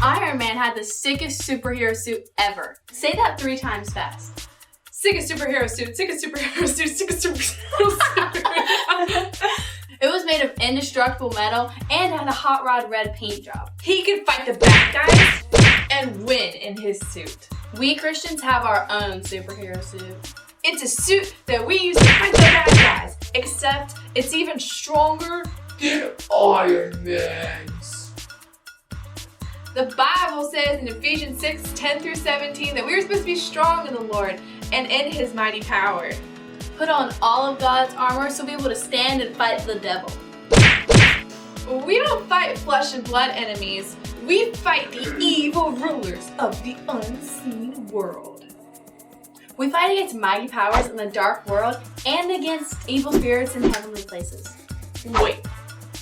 Iron Man had the sickest superhero suit ever. Say that 3 times fast. Sickest superhero suit, sickest superhero suit, sickest superhero suit. It was made of indestructible metal and had a hot rod red paint job. He could fight the bad guys and win in his suit. We Christians have our own superhero suit. It's a suit that we use to fight the bad guys, except it's even stronger than Iron Man's. The Bible says in Ephesians 6:10-17 that we are supposed to be strong in the Lord and in His mighty power. Put on all of God's armor so we'll be able to stand and fight the devil. We don't fight flesh and blood enemies. We fight the evil rulers of the unseen world. We fight against mighty powers in the dark world and against evil spirits in heavenly places. Wait,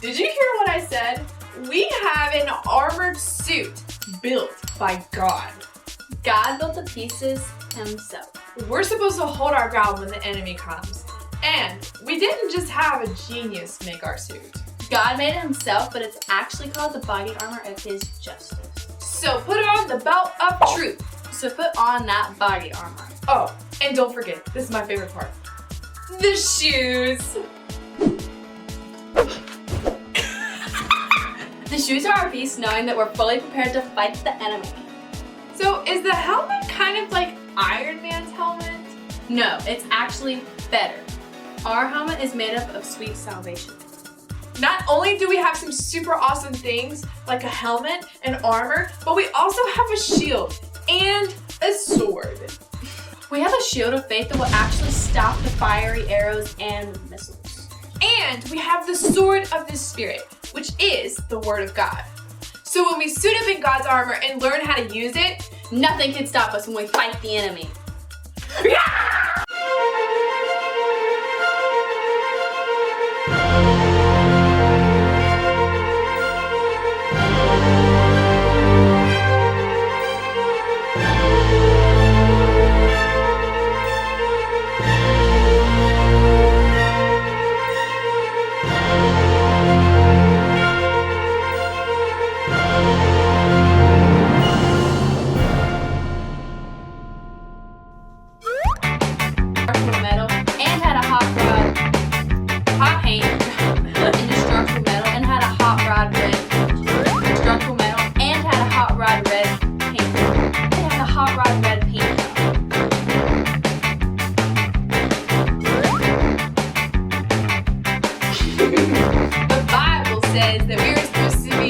did you hear what I said? We have an armored suit built by God. God built the pieces Himself. We're supposed to hold our ground when the enemy comes. And we didn't just have a genius make our suit. God made it Himself, but it's actually called the body armor of His justice. So put on the belt of truth. So put on that body armor. Oh, and don't forget, this is my favorite part. The shoes. The shoes are our peace, knowing that we're fully prepared to fight the enemy. So is the helmet kind of like Iron Man's helmet? No, it's actually better. Our helmet is made up of sweet salvation. Not only do we have some super awesome things like a helmet and armor, but we also have a shield and a sword. We have a shield of faith that will actually stop the fiery arrows and missiles. And we have the sword of the Spirit, which is the Word of God. So when we suit up in God's armor and learn how to use it, nothing can stop us when we fight the enemy. Yeah! Metal and had a hot paint, indestructible metal and had a hot rod red, indestructible metal and had a hot rod red paint. It had a hot rod red paint. The Bible says that we are supposed to be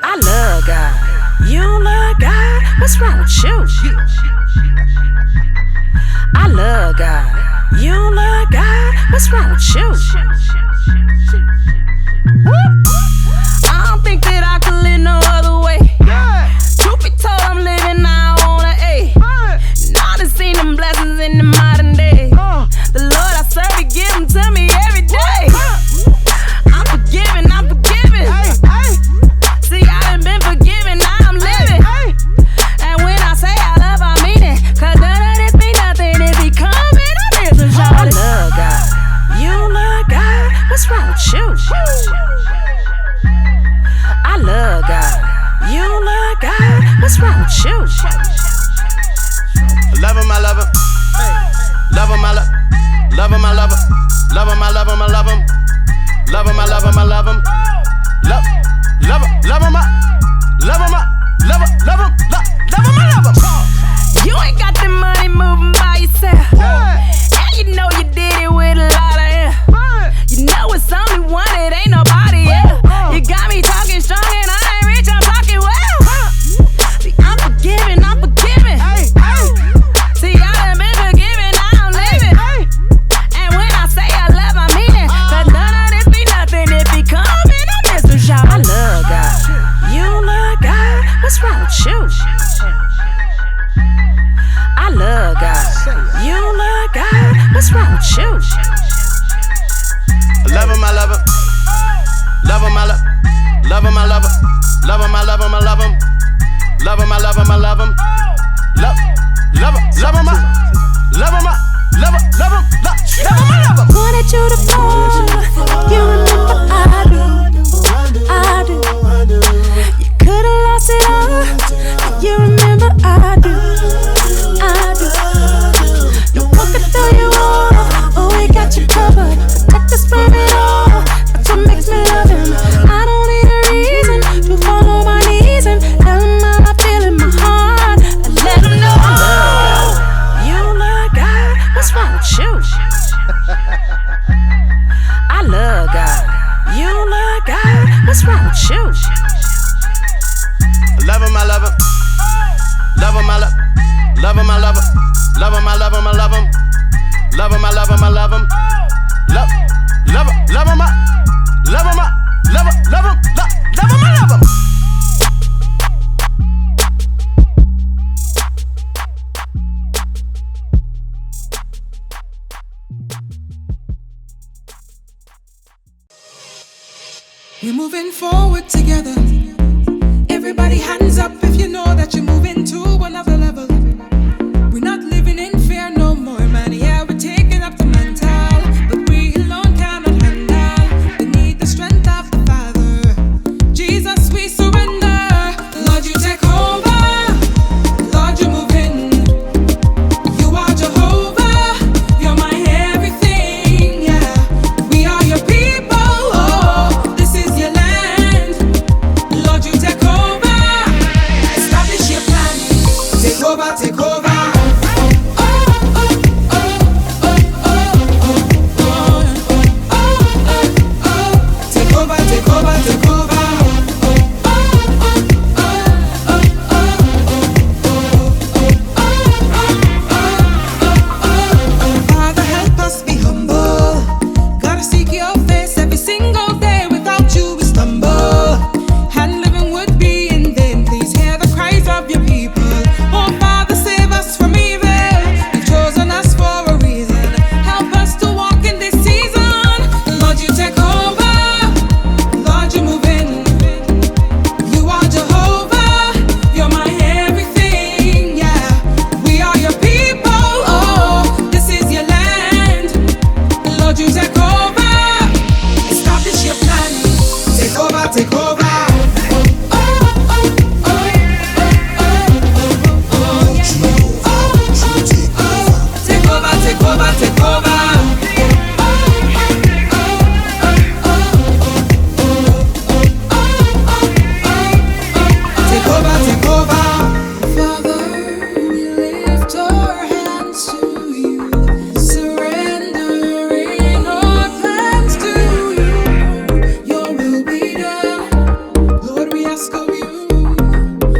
I love God. You don't love God? What's wrong with you? I love God. You don't love God? What's wrong with you? I don't think that I could live no other way. Truth be told, I'm living now on an A. Now I seen them blessings in the modern day. The Lord I serve, He give them to me every day. I'm forgiven, I'm forgiven. See, I done been forgiven, now I'm living. And when I say I love, I mean it. Cause none of this mean nothing if He coming on this and shout. I love God. You don't love God? What's wrong with you? I love God. You don't love God? What's wrong with you? Love him, I love him. Love him, I love him. Love him, I love him. Love him, I love him, I love him. Love him, I love him, I love him. Love him, love him, love him, love him, love him, love him, love him, I love him. You ain't got the money moving by yourself. And you know you did it with a lot of air. You know it's only one, it ain't nobody else. You got me talking strong and I ain't rich, I'm talking well. See, I'm forgiven, I'm forgiven. See, I done been forgiven, now I'm living. And when I say I love, I mean it. Cause none of this be nothing if He coming on this and shout. I love God. You don't love God? What's wrong with you? I love God. You don't love God? What's wrong with you? Love him, I love him. Love him, I love. Love him, I love him. Love him, I love him, I love him. Love him, I love him, I love him. Love him, love him, I love him, love him, love him, love him, I love him. Wanted you to fall. You remember I do. You could've lost it all. You remember I do. No one could throw you off. Oh, we got you covered. Protect us from it all. That's what makes me love him. I don't need a reason to fall on my knees and tell him how I feel in my heart. And let him know I love you. You love God. What's wrong with you? I love God. You love God. What's wrong with you? Love him, I love him. Love him, I love. Love him, I love him. Love him, I love him, I love him. Love him, I love him, I love him. Love him, love him, love him, love him, love him, love him, love him, I love him. We're moving forward together. Everybody hands up if you know that you're moving to another level. We're not living in fear no more, man. Yeah, we're taking up the mantle, but we alone cannot handle. We need the strength of the Father. Jesus, we surrender. Lord, you take over. Lord, you move in. You are Jehovah. You're my everything. Yeah, we are your people. Oh, this is your land. Lord, you take over. Establish your plan. Take over, take over. Take over, take over, take over. Father, help us be humble. Gotta seek your face every single day. Without you, we stumble. And living would be in vain. Please hear the cries of your people. Oh, Father, save us from evil. You've chosen us for a reason. Help us to walk in this season. Lord, you take over. Lord, you move in. You are Jehovah. You're my everything. Yeah, we are your people. Oh, this is your land. Lord, you take over. Establish your plan. Take over, take over. Take over, take over, take over. Take over, take over. Father, we lift our hands to you, surrendering our plans to you. Your will be done. Lord, we ask of you,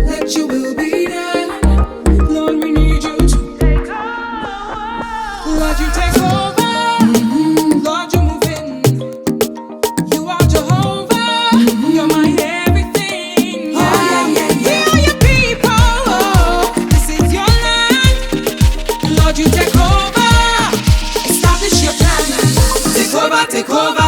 let your will be done. Lord, we need you to take over. Lord, you take over. Lord, you move in. You are Jehovah. You're my everything. Yeah, we are your people. Oh, this is your land. Lord, you take over. Establish your plan. Take over, take over.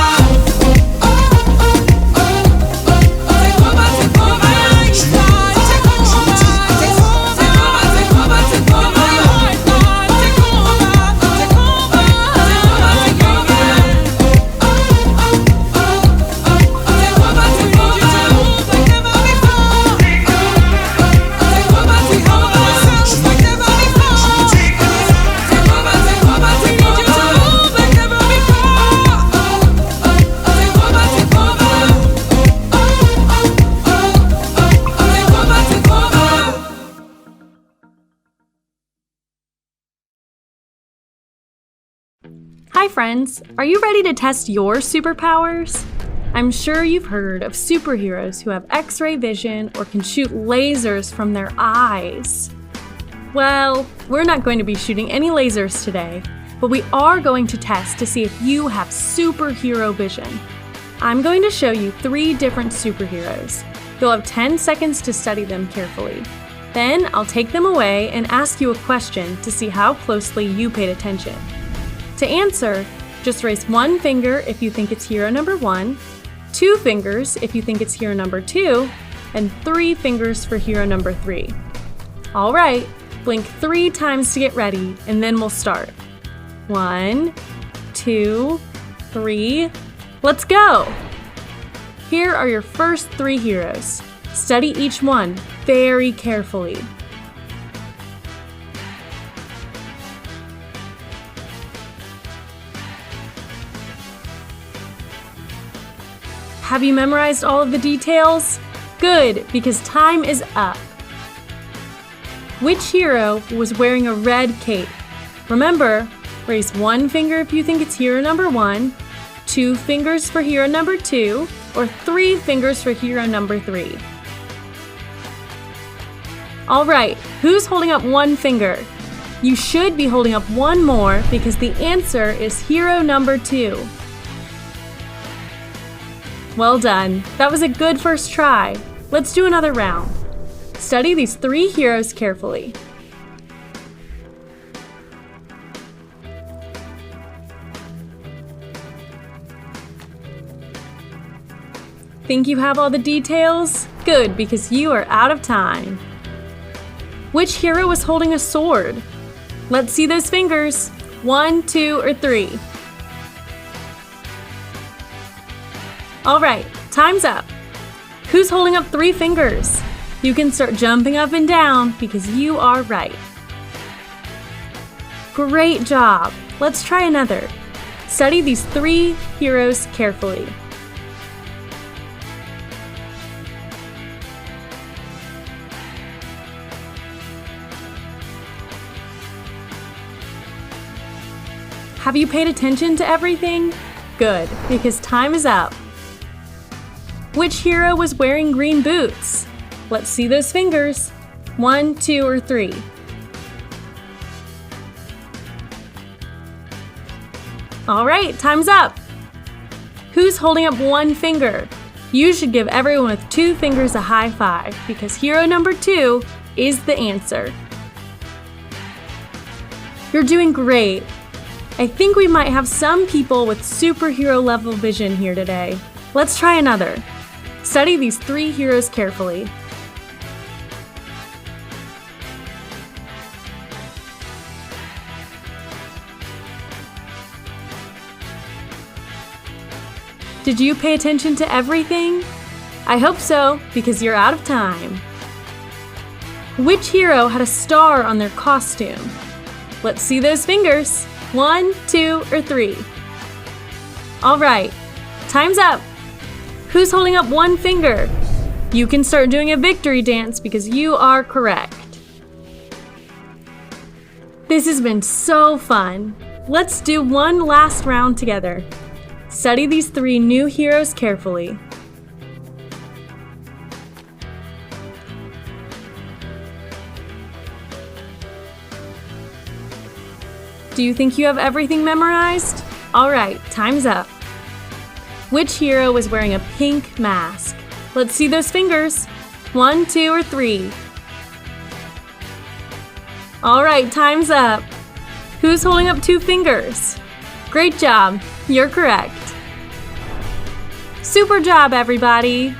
Hi friends, are you ready to test your superpowers? I'm sure you've heard of superheroes who have X-ray vision or can shoot lasers from their eyes. Well, we're not going to be shooting any lasers today, but we are going to test to see if you have superhero vision. I'm going to show you 3 different superheroes. You'll have 10 seconds to study them carefully. Then I'll take them away and ask you a question to see how closely you paid attention. To answer, just raise one finger if you think it's hero number 1, 2 fingers if you think it's hero number 2, and 3 fingers for hero number 3. All right, blink 3 times to get ready, and then we'll start. 1, 2, 3, let's go! Here are your first 3 heroes. Study each one very carefully. Have you memorized all of the details? Good, because time is up. Which hero was wearing a red cape? Remember, raise one finger if you think it's hero number 1, 2 fingers for hero number 2, or 3 fingers for hero number 3. All right, who's holding up one finger? You should be holding up one more because the answer is hero number 2. Well done. That was a good first try. Let's do another round. Study these 3 heroes carefully. Think you have all the details? Good, because you are out of time. Which hero was holding a sword? Let's see those fingers. 1, 2, or 3. All right, time's up. Who's holding up 3 fingers? You can start jumping up and down because you are right. Great job. Let's try another. Study these 3 heroes carefully. Have you paid attention to everything? Good, because time is up. Which hero was wearing green boots? Let's see those fingers. 1, 2, or 3. All right, time's up. Who's holding up one finger? You should give everyone with 2 fingers a high five because hero number 2 is the answer. You're doing great. I think we might have some people with superhero level vision here today. Let's try another. Study these 3 heroes carefully. Did you pay attention to everything? I hope so, because you're out of time. Which hero had a star on their costume? Let's see those fingers. 1, 2, or 3. All right, time's up. Who's holding up one finger? You can start doing a victory dance because you are correct. This has been so fun. Let's do one last round together. Study these 3 new heroes carefully. Do you think you have everything memorized? All right, time's up. Which hero was wearing a pink mask? Let's see those fingers. 1, 2, or 3. All right, time's up. Who's holding up 2 fingers? Great job, you're correct. Super job, everybody.